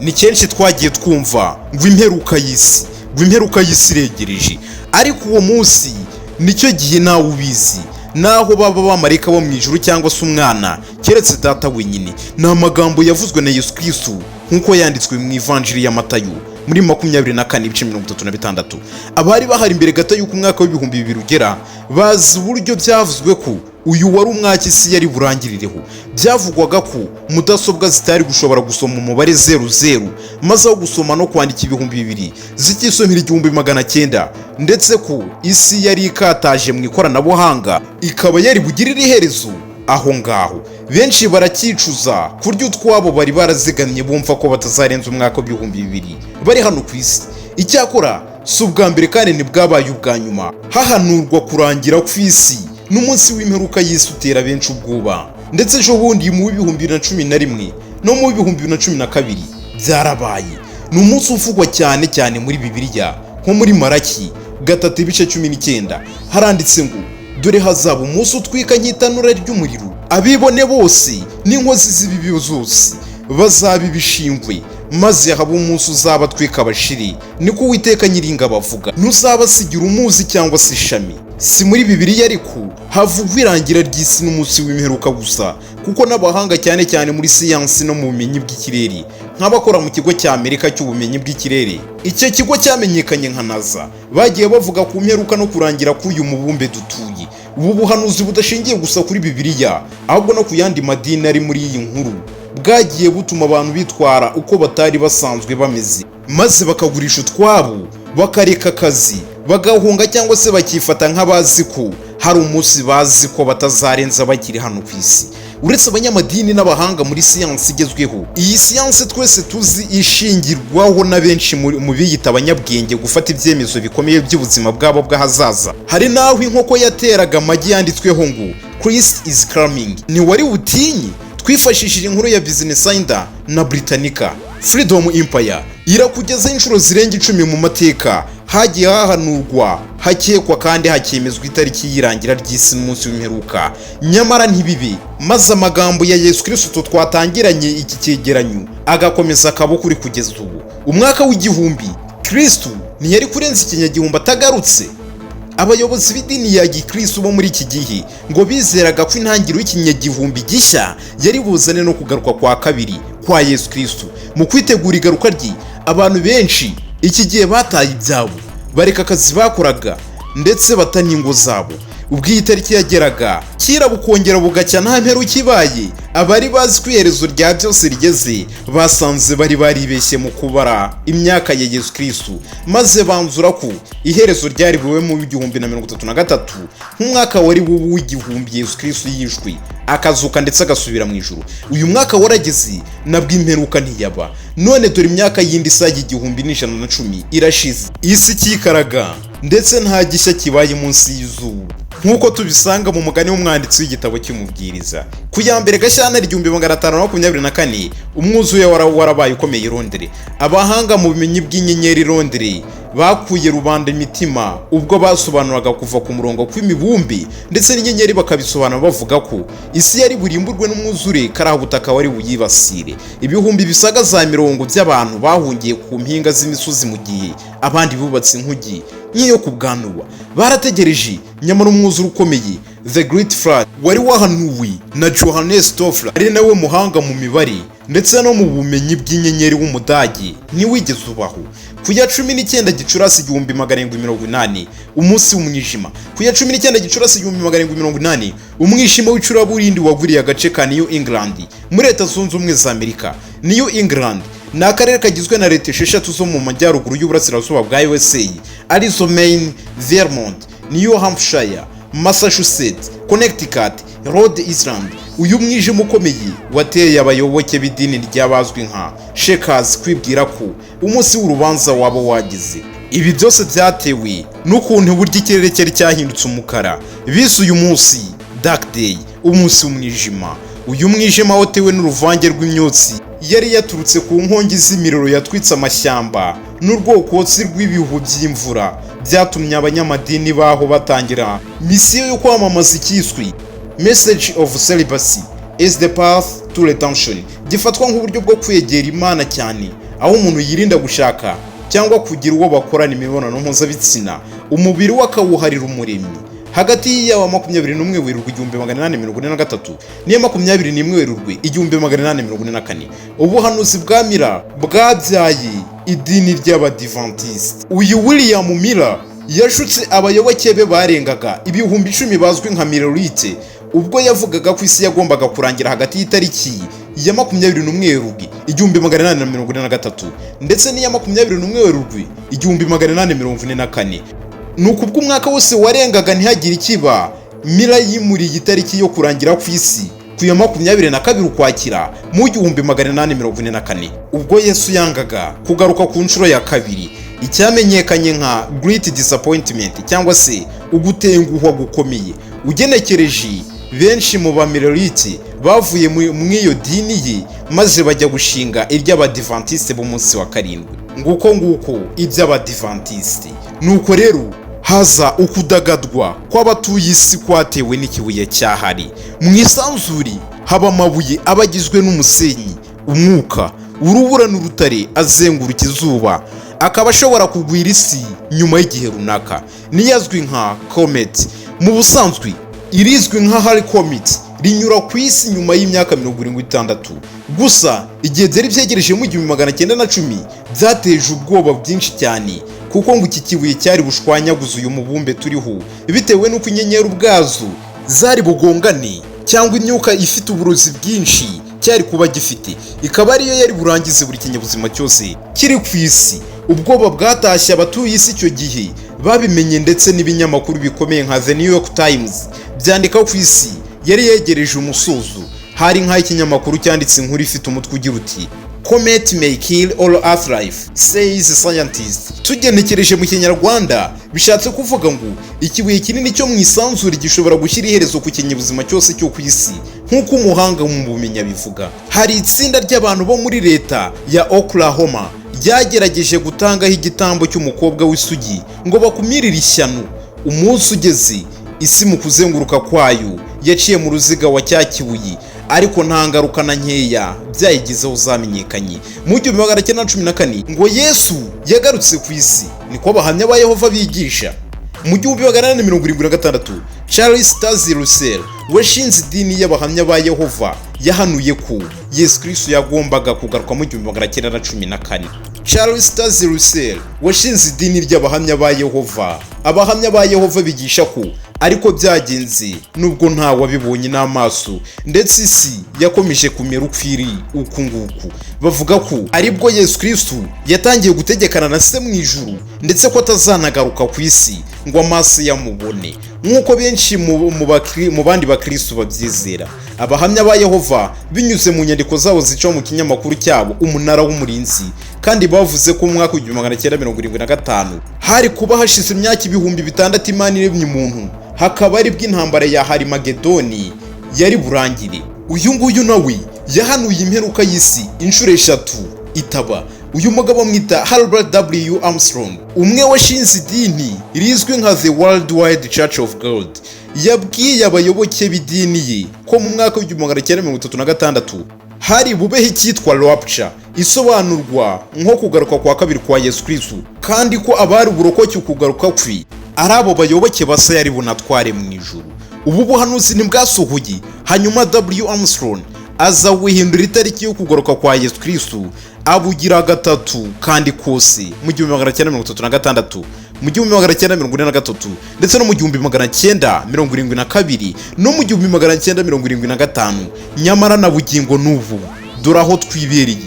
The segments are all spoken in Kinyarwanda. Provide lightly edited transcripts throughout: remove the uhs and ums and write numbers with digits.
ni kenshi twagiye twumva ngo imperuka y'isi iregereje, ariko uwo munsi nicyo gihe nawe ubizi, naho baba bamarika bo mu ijuru cyangwa se umwana keretse data wenyine. Ni amagambo yavuzwe na Yesu Kristo nk'uko yanditswe mu ivanjiri ya Matayo muri 24:36. Abari bahari imbere gato y'uko umwaka w'2000 ugera bazi uburyo byavuzwe ko uyu wari umwaka isi yari burangirireho. Byavugwaga ko mudasobwa zitari gushobora gusoma umubare 00 maze aho gusoma no kwandika 2000 zikisomera 1900, ndetse ko isi yari ikataje mu ikoranabuhanga ikaba yari bugirira iherezo aho ngaho. Benshi barakicuza kurya utwabo bari barazigamye bumva ko batazarenza umwaka w'2000 bari hano ku isi. Icyakora si ubwa mbere kandi ntibwabaye ubwa nyuma hahanurwa kurangira ku isi n'umunsi w'imperuka y'isi utera benshi ubwoba, ndetse ejo bundi mu 2011 no mu 2012 byarabaye. Ni umunsi uvugwa cyane muri Bibiliya nko muri Maraki 3:19 haranditse ngo dore hazaba umunsi utwika nk'itanura ry'umuriro, abibone bose n'inkozi z'ibibi zose bazaba ibishingwe, maze haba umunsi uzabatwika abashiri, niko Uwiteka Nyiringabo avuga. Ntuzabasigira umuzi cyangwa se ishami. Si muri Bibiliya ariko havugwa irangira ry'isi n'umunsi w'imperuka gusa, kuko n'abahanga cyane muri siyansi no mu bumenyi bw'ikirere nk'abakora mu kigo cya Amerika cy'ubumenyi bw'ikirere, icyo kigo cyamenyekanye nka NASA, bagiye bavuga ku mperuka no kurangira k'uyu mubumbe dutuye. Ubu buhanuzi budashingiye gusa kuri Bibiliya ahubwo no ku yandi madini ari muri iyi nkuru bwagiye butuma abantu bitwara uko batari basanzwe bameze, maze bakagurisha utwabo, bakareka akazi, bagahunga cyangwa se bakifata nk'abazi ko hari umunsi bazi ko batazarenza bakiri hano ku isi. Uretse abanyamadini n'abahanga muri siyansi igezweho, iyi siyansi twese tuzi ishingirwaho na benshi mu biyita abanyabwenge gufata ibyemezo bikomeye by'ubuzima bwabo bw'ahazaza. Hari naho inkoko yateraga amagi yanditsweho ngo Christ is coming. Ntiwari butinyi? Twifashishije inkuru ya Business Insider na Britannica. Freedom Empire irakugezaho inshuro zirenga 10 mu mateka hagiye hahanurwa, hakekwa kandi hakemezwa itariki y'irangira ry'isi n'umunsi w'imperuka, nyamara ntibibe. Maze amagambo ya Yesu Kristo twatangiranye iki cyegeranyo agakomeza akaba kuri kugeza ubu. Umwaka w'1000 Kristo ntiyari kurenza ikinyagihumbi atagarutse. Abayobozi b'idini ya Gikristo bo muri iki gihe ngo bizeraga ko intangiriro y'ikinyagihumbi gishya yari buzane no kugaruka kwa kabiri kwa Yesu Kristo. Mu kwitegura igaruka rye, abantu benshi iki gihe bataye ibyabo, bareka akazi bakoraga ndetse batana ingo zabo. Ubwo iyi tariki yageraga kira bukongera bugacya nta mperuka ibaye, abari bazi ko iherezo rya byose rigeze basanze bari baribeshye mu kubara imyaka ya Yesu Kristo, maze banzura ko iherezo ryari buwe mu 1033 nk'umwaka wari w'igihumbi Yesu Kristo yishwe akazuka ndetse agasubira mu ijuru. Uyu mwaka warageze nabwo imperuka ntiyaba. None dore imyaka yindi isaga 1110 irashize, isi kikaraga ndetse nta gishya kibaye munsi y'izuba, nk'uko tubisanga mu mugani w'umwanditsi w'igitabo cy'umubwiriza. Ku ya mbere Gashyantare 1524 umwuzuye warabaye ukomeye i Londres. Abahanga mu bumenyi bw'inyenyeri i Londres bakuye rubanda imitima ubwo basobanuraga kuva ku murongo kw'imibumbe ndetse n'inyenyeri, bakabisobanura bavuga ko isi yari burimburwe n'umwuzure karaha butaka wari buyibasire. Ibihumbi bisaga za 100 by'abantu bahungiye ku mpinga z'imisozi, mu gihe abandi bubatse inkugi nk'iyo ku Bwanuba. Barategereje, nyamara umwuzure ukomeye The Great Flood wari wahanuwe na Johannes Toffler, ari nawe muhanga mu mibare ndetse no mu bumenyi bw'inyenyeri w'Umudage, ntiwigeze ubaho. Ku ya 19 Gicurasi 1780 umunsi w'umwijima. Ku ya 19 Gicurasi 1780 umwijima w'icuraburindi waguriye agace ka New England muri Leta Zunze Ubumwe za Amerika. New England ni akarere kagizwe na leta 6 zo mu majyaruguru y'uburasirazuba bwa USA arizo Maine, Vermont, New Hampshire, Massachusetts, Connecticut, Rhode Island. Uyu mwijima ukomeye wateye abayoboke b'idini ry'abazwi nka Shakers kwibwira ko umunsi w'urubanza waba wagize. Ibi byose byatewe n'ukuntu burya ikirere cyari cyahindutse umukara. Bise uyu munsi Dark Day, umunsi w'umwijima. Uyu mwijima watewe n'uruvange rw'imyotsi yari yaturutse ku nkongi z'imiriro yatwitse amashyamba n'urwokotsi rw'ibihu by'imvura, byatumye abanyamadini baho batangira misiyo yo kwamamaza icyiswe Message of Celibacy is the path to redemption, gifatwa nk'uburyo bwo kwegera Imana cyane. aho umuntu yirinda gushaka cyangwa kugira uwo bakorana imibonano mpuzabitsina umubiri we akawuharira umuremyi. Hagati ya 21 Werurwe 1843 n'iya 21 Werurwe 1844 ubuhanuzi bwa Miller bwabyaye idini ry'Abadiventiste. Uyu William Miller yashutse abayoboke be barengaga 10,000 bazwi nka Millerite ubwo yavugaga ko isi yagombaga kurangira hagati y'itariki ya 21 Werurwe 1843 ndetse n'iya 21 Werurwe 1844. Nuko ubwo umwaka wose warengaga ntihagire ikiba, Miller yimuriye itariki yo kurangira ku isi ku ya 22 Ukwakira mu 1844 ubwo Yesu yangaga kugaruka ku nshuro ya kabiri, icyamenyekanye nka Great Disappointment cyangwa se ugutenguhwa gukomeye. Ugenekereje benshi mu Bamillerite bavuye mu iyo dini ye maze bajya gushinga iry'Abadiventiste b'umunsi wa karindwi. Nguko iby'Abadiventiste. Nuko rero haza ukudagadwa kw'abatuye isi kwatewe n'ikibuye cyahari. Mu isanzuri haba amabuye abagizwe n'umusenyi, umwuka, urubura n'urutare azenguruka izuba, akaba ashobora kugwira isi nyuma y'igihe runaka. Niyazwi nka comet. Mu busanzwe irizwi nka Halley Comet rinyura ku isi nyuma y'imyaka 76. Gusa igihe byari byegereje mu 1910 byateje ubwoba bwinshi cyane kuko ngo iki kibuye cyari bushwanyaguza uyu mubumbe turiho bitewe n'uko inyenyeri ubwazo zari bugongane cyangwa imyuka ifite uburozi bwinshi cyari kuba gifite, ikaba ariyo yari burangize buri kinyabuzima cyose kiri ku isi. Ubwoba bwatashye abatuye isi icyo gihe babimenye, ndetse n'ibinyamakuru bikomeye nka The New York Times byandika ku isi yari yegereje umusozo. Hari nk'ikinyamakuru cyanditse inkuru ifite umutwe ugira uti Comet may kill all Earth life, says scientists. Tugenekereje mu Kinyarwanda bishatse kuvuga ngo ikibuye kinini cyo mu isanzure gishobora gushyira iherezo ku kinyabuzima cyose cyo ku isi, nk'uko umuhanga mu bumenyi abivuga. Hari itsinda ry'abantu bo muri leta ya Oklahoma ryagerageje gutangaho igitambo cy'umukobwa w'isugi ngo bakumirire ishyano. Umunsi ugeze, isi mu kuzenguruka kwayo yaciye mu ruziga wa cya kibuye, ariko nta ngaruka na nkeya byayigizeho zamenyekanye. Mu 1914 ngo Yesu yagarutse ku isi, niko abahamya ba Yehova bigisha. Mu 1876 Charles Taze Russell washinze idini y'abahamya ba Yehova yahanuye ko Yesu Kristo yagombaga kugaruka mu 1914. Charles Taze Russell washinze idini ry'abahamya ba Yehova. Abahamya ba Yehova bigisha ko ariko byagenze nubwo nta wabibonye n'amaso, ndetse isi yakomeje kumera ukwiri uku nguku. Bavuga ko aribwo Yesu Kristo yatangiye gutegekana na se mu ijuru, ndetse ko atazanagaruka ku isi ngo amaso yamubone, nk'uko benshi mu bandi bakristo babyizera. Abahamya ba Yehova binyuze mu nyandiko zabo zica mu kinyamakuru cyabo Umunara w'Umurinzi, kandi bavuze ko mu mwaka wa 1975 hari kuba hashize imyaka 6,000 Imana iremye umuntu, hakaba ari bw'intambara ya Harimagedoni yari burangire. Uyu nguyu nawe yahanuye imperuka y'isi inshuro 3 itaba. Uyu mugabo mwita Albert W. Armstrong, umwe washinze idini rizwi nka The Worldwide Church of God, yabwiye abayoboke b'idini ye ko mu mwaka wa 1936 hari bubeho icyitwa rapture, isobanurwa nko kugaruka kwa kabiri kwa Yesu Kristo, kandi ko abari burokoke kugaruka kwe ari abo bayoboke basa yari bunatware mu ijuru. Ubu buhanuzi ntibwasohoye, hanyuma W. Armstrong aza guhindura itariki yo kugaruka kwa Yesu Kristo abugira gatatu kandi kose mu 1936, mu 1943 ndetse no mu 1972 no mu 1975. Nyamara na bugingo n'ubu dore aho twibereye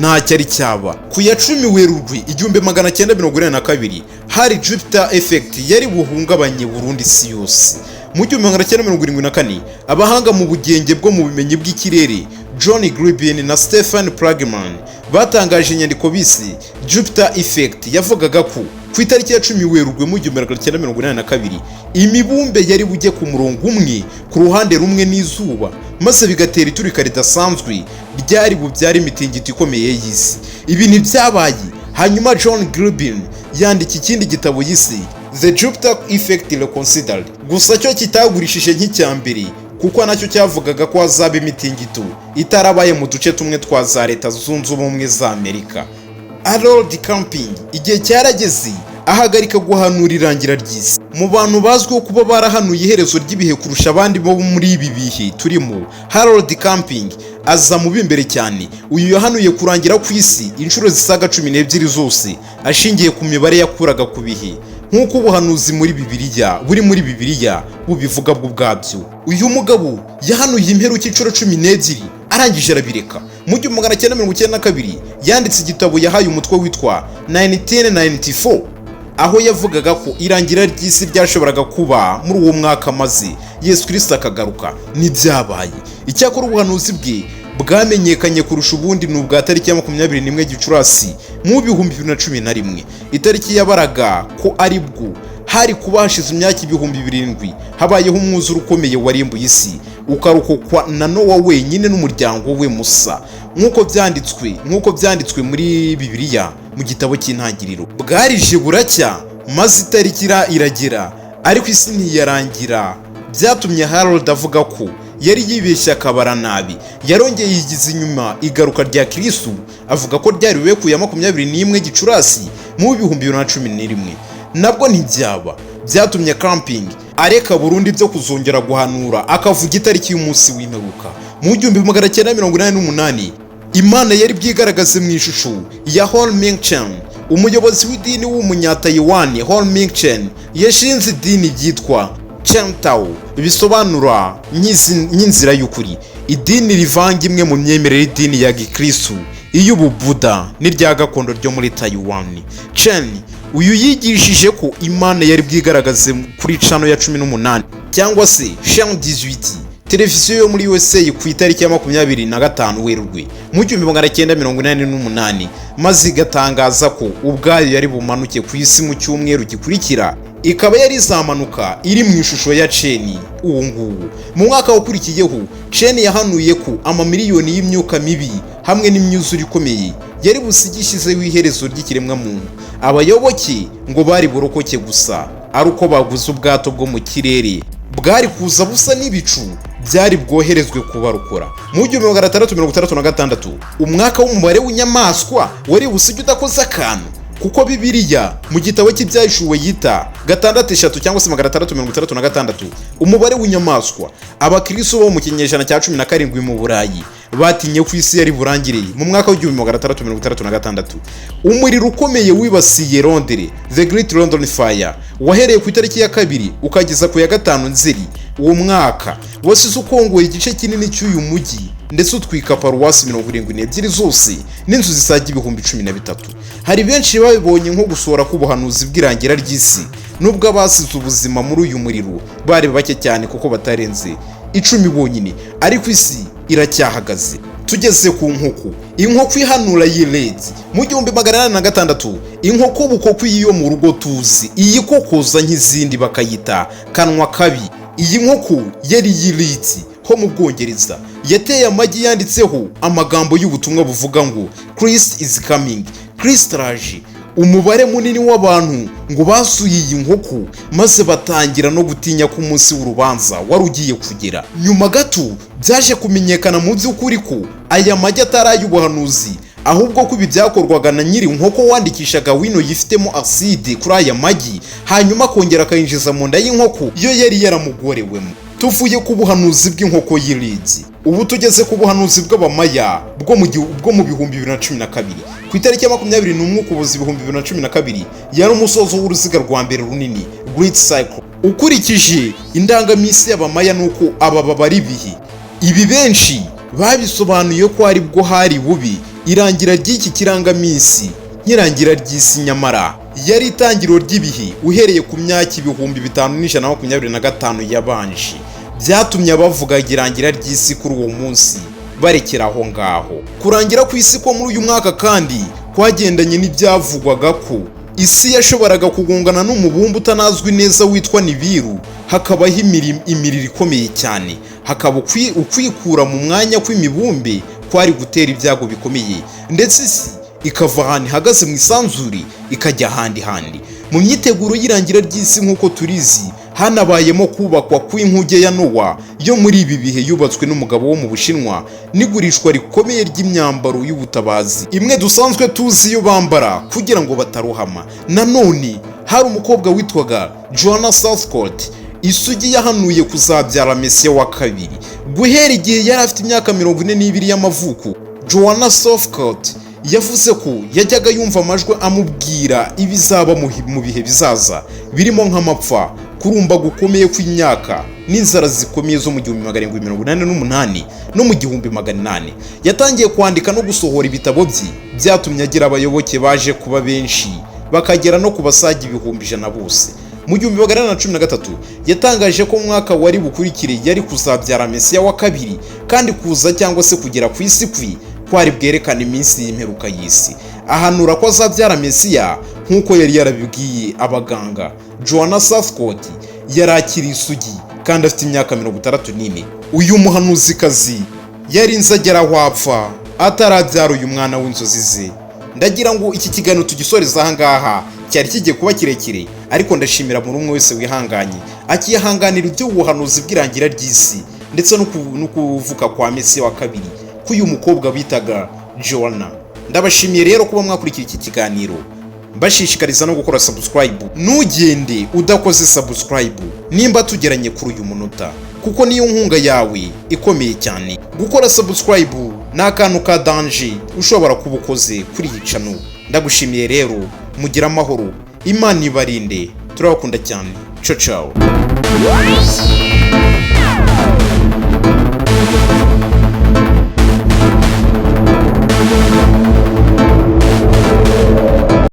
nta cyari cyaba. Ku ya 10 Werurwe 1982 hari Jupiter effect yari buhungabanye Burundi isi yose. Mu 1974 abahanga mu bugenge bwo mu bimenyi bw'ikirere John Gribben na Stephen Pragman batangaje inyandiko bise Jupiter effect yavugaga ko ku itariki ya 10 Werurwe mu 1982 imibumbe yari bujye ku murongo umwe ku ruhande rumwe n'izuba, maze bigatera iturika ridasanzwe ryari bubyara imitingito ikomeye y'isi. Ibi ntibyabaye. Hanyuma John Gribben yandika ikindi gitabo yise The Jupiter Effect Reconsidered, gusa cyo kitagurishije nk'icyambere kuko nacyo cyavugaga ko hazaba imitingito itarabaye mu duce tumwe twa za Leta Zunze Ubumwe za Amerika. Harold Camping igihe cyarageze ahagarika guhanura irangira ry'isi. Mu bantu bazwiho kuba barahanuye iherezo ry'ibihe kurusha abandi bo muri ibi bihe turimo, Harold Camping aza mu b'imbere cyane. Uyu yahanuye kurangira ku isi inshuro zisaga 12 zose ashingiye ku mibare yakuraga ku bihe, nk'uko ubuhanuzi muri Bibiliya bubivuga bwo ubwabyo. Uyu mugabo yahanuye imperuka inshuro 12 arangije arabireka. Mu 1992 yanditse igitabo yahaye umutwe witwa 1994, aho yavugaga ko irangira ry'isi ryashoboraga kuba muri uwo mwaka maze Yesu Kristo akagaruka. N'ibyabaye. Icyakora ubuhanuzi bwe bwamenyekanye kurusha ubundi n'ubwa tariki ya 21 Gicurasi mu 2011. Itariki yabaraga ko ari bwo hari kuba hashize imyaka 7,000 habayeho umwuzure ukomeye warimbuye isi, ukarokokwa na Nowa wenyine n'umuryango we Musa, nk'uko byanditswe muri Bibiliya mu gitabo cy'intangiriro. Bwarije buracya maze itariki iragera, ariko isi ntiyarangira. Byatumye Harold avuga ko yari yibeshye akabara nabi. Yarongeye yigize inyuma igaruka rya Kristo, avuga ko ryari ku ya 21 Gicurasi mu 2011. Nabwo ntibyaba. Byatumye Camping areka burundu byo kuzongera guhanura, akavuga itariki y'umunsi w'imperuka. Mu 1988 Imana yari byigaragaze mu ishusho ya Holming-chen, umuyobozi w'idini w'umunyatayiwani. Holming-chen yashinze idini ryitwa Chantao, bisobanura nk'inzira y'ukuri, idini rivanga imwe mu myemerere y'idini ya Gikristo, iy'Ubwba n'irya gakondo ryo muri Taiwan. Chen uyu yigishije ko Imana yari bwigaragaze kuri channel ya 18 cyangwa se Channel 18, televiziyo yo muri USA ku itariki ya 25 Werurwe mu 1988, maze igatangaza ko ubwayo yari bumanuke ku isi mu cyumweru gikurikira. Ikaba yari izamanuka iri mu ishusho ya Chen. Uwo nguwo mu mwaka wakurikiyeho, Chen yahanuye ko amamiliyoni y'imyuka mibi hamwe n'imyuzure ikomeye yari busigishizeho iherezo ry'ikiremwa muntu. Abayoboke ngo bari burokoke gusa ari uko baguze ubwato bwo mu kirere bwari kuza busa n'ibicu byari bwoherezwe kubarukora. Mu 1666 umwaka w'umubare w'inyamaswa wari busige udakoze akantu, kuko Bibiliya mu gitabo cy'ibyahishuwe yita 63 cyangwa se 666 umubare w'inyamaswa. Abakristo bo mu kinyejana cya 17 mu Burayi batinye ku isi yari burangiriye mu mwaka wa 1666. Umuriro ukomeye wibasiye Londres, the Great London Fire, wahereye ku itariki ya 2 ukageza ku ya 5 Nzeri. Uwo mwaka wasize ukongoye igice kinini cy'uyu mujyi ndetse utwika paruwasi 72 zose n'inzu zisaga 13,000. Hari benshi babibonye nko gusohora k'ubuhanuzi bw'irangira ry'isi, nubwo abasize ubuzima muri uyu muriro bari bake cyane kuko batarenze 10 bonyine, ariko isi iracyahagaze. Tugeze ku inkoko ihanura yirezi mu 1806. Inkoko bukoko iyo mu rugo tuzi, iyi kokoza nk'izindi bakayita kanwa kabi. Iyi nkoko yari yirezi ho mu Bwongereza, yateye amagi yanditseho amagambo y'ubutumwa buvuga ngo Christ is coming, Christ raje. Umubare munini w'abantu ngo basuye iyi nkoko maze batangira no gutinya ko umunsi w'urubanza wari ugiye kugera. Nyuma gato byaje kumenyekana mu by'ukuri ko aya magi atari ubuhanuzi, ahubwo ko ibi byakorwaga na nyiri inkoko wandikishaga wino yifitemo acide kuri aya magi, hanyuma kongera akayinjiza mu nda y'inkoko iyo yari yaramugorewemo. Tuvuye ku buhanuzi bw'inkoko y'irezi, ubu tugeze ku buhanuzi bw'abamaya bwo mu 2012. Ku itariki ya 21 Ukuboza 2012 yari umusozo w'uruziga rwa mbere runini, Great Cycle. Ukurikije indangamisi y'abamaya nuko aba bari bihe ibi, benshi babisobanuye ko ari bwo hari bubi irangira ry'iki kirangamisi nk'irangira ry'isi, nyamara yari itangiro ry'ibihe uhereye ku myaka 5125 yabanje. Byatumye abavuga irangira ry'isi kuri uwo munsi barekera aho ngaho. Kurangira ku isi ko muri uyu mwaka kandi kwagendanye n'ibyavugwaga ko isi yashoboraga kugongana n'umubumbe utanazwi neza witwa Nibiru, hakabaho imiriro ikomeye cyane, hakaba ukwikura mu mwanya kw'imibumbe kwari gutera ibyago bikomeye, ndetse isi ikava ahantu ihagaze mu isanzuri ikajya ahandi. Mu myiteguro y'irangira ry'isi nk'uko turizi, hanabayemo kubakwa kw'inkuge ya Nowa yo muri ibi bihe yubatswe n'umugabo wo mu Bushinwa, n'igurishwa rikomeye ry'imyambaro y'ubutabazi imwe dusanzwe tuzi iyo bambara kugira ngo batarohama. Nanone hari umukobwa witwaga Joanna Southcott isugi yahanuye kuzabyara Mesiya wa kabiri guhera igihe yari afite imyaka 42 y'amavuko. Joanna Southcott yavuze ko yajyaga yumva amajwi amubwira ibizaba mu bihe bizaza, birimo nk'amapfa, kurumba gukomeye kw'imyaka n'inzara zikomeye zo mu 1788 no mu 1800. Yatangiye kwandika no gusohora ibitabo bye, byatumye agira abayoboke baje kuba benshi bakagera no kubasaga 100,000 bose. Mu 1813 yatangaje ko umwaka wari bukurikire yari kuzabyara Mesiya wa kabiri, kandi kuza cyangwa se kugera ku isi kwari bwerekana iminsi y'imperuka y'isi. Ahanura ko azabyara Mesiya nk'uko yari yarabibwiye abaganga. Joanna Southcott yari akiri isugi kandi afite imyaka 64. Uyu muhanuzikazi yari inzagera aho apfa atarabyara uyu mwana w'inzozi ze. Ndagira ngo iki kiganiro tugisoreza aha ngaha, cyari kigiye kuba kirekire, ariko ndashimira buri umwe wese wihanganye akihanganira iby'ubuhanuzi bw'irangira ry'isi ndetse no kuvuka kwa Mesiya wa kabiri k'uyu mukobwa bitaga Joanna. Ndabashimiye rero kuba mwakurikira iki kiganiro, mbashishikariza no gukora subscribe. Ntugende udakoze subscribe nimba tugeranye kuri uyu munota, kuko niyo nkunga yawe ikomeye cyane. Gukora subscribe ni akantu ka danger ushobora kuba ukoze kuri iyi channel. Ndagushimiye rero, mugira amahoro, Imana ibarinde, turabakunda cyane. Ciao ciao.